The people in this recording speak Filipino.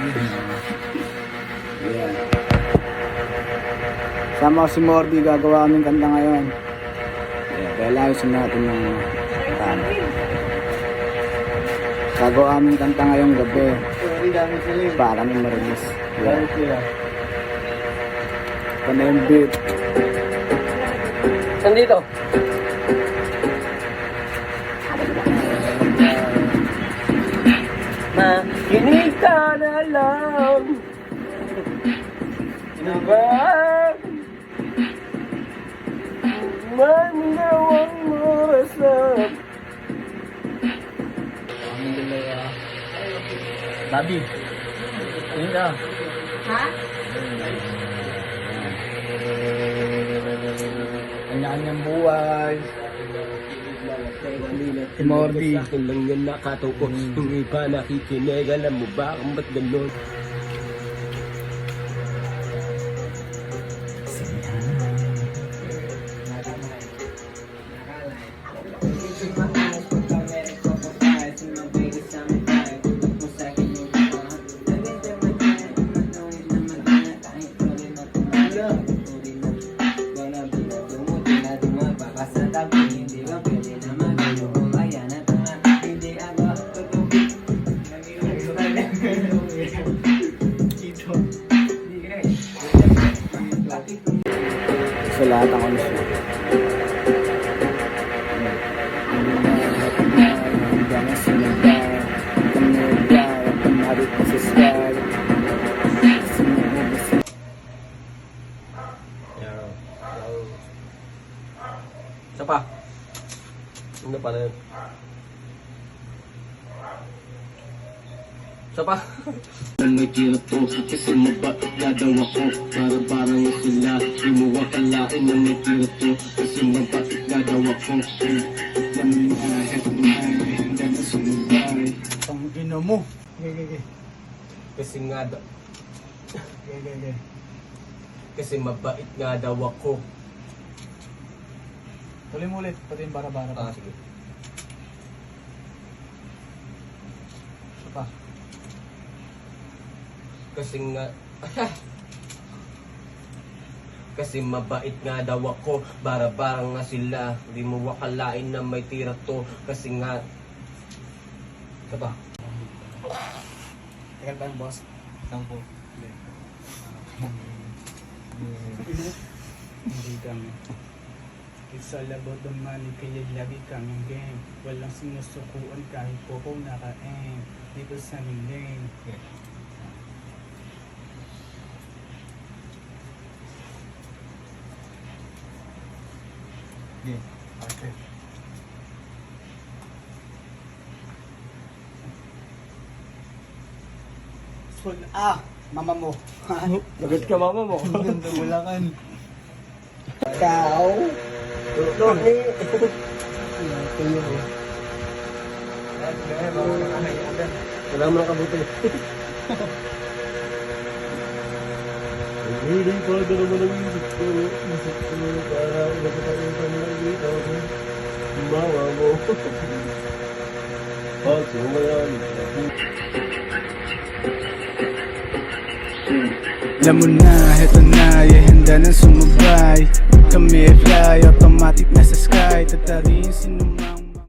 Yeah. Sama ko si Morby, gagawa kaming kanta ngayon. Yeah, kaya layusin natin yung kanta. Gagawa kaming kanta ngayong gabi. Para kami marilis. Yeah. Ito na yung beat. Saan dito? Makinig ka na lang. Diba? Manawang morasap. Babi. Tingin ka. Ha? Kanya-kanyang buhay. Si Morby. Sa akin lang yan nakatuko. Yung iba nakikinig. Alam mo ba kung ba't ganun? Sa lahat ang alis mo. Hanggang sinagay, kanagay, panarit na sa sky. Isa pa. Ano pa rin? Isa pa. May tira to, kasi mabait na daw ako. Para parang sila, di mo wakalain na may tira to. Kasi mabait na daw ako. Ang ina mo. Kasi nga daw. Kasi mabait nga daw ako. Tuloy mo ulit, pati yung bara-bara pa. Sige. Isa pa. Kasi nga kasi mabait nga daw ako, bara-barang nga sila, di mo wakalain na may tira to. Kasi nga ba? Tagal pa yung boss. Sampo. Hindi kami. It's all about the money, kaya lagi kami game. Walang sinusukuan kahit po kung naka-aim. Dito sa aming lane. Yeah. Okay. Mama mo. Lagot ka mama mo. Bulakan. Ikaw. Tony. Wala mo lang kabuti. Hindi pa daw naman ang isip ko. Isip ko para nakatakutan lang dito. Bawa mo. Pag sumayan. Alam mo na, heto na, handa nang sumabay. Kami fly, automatic na sa sky. Tatariin sinumay.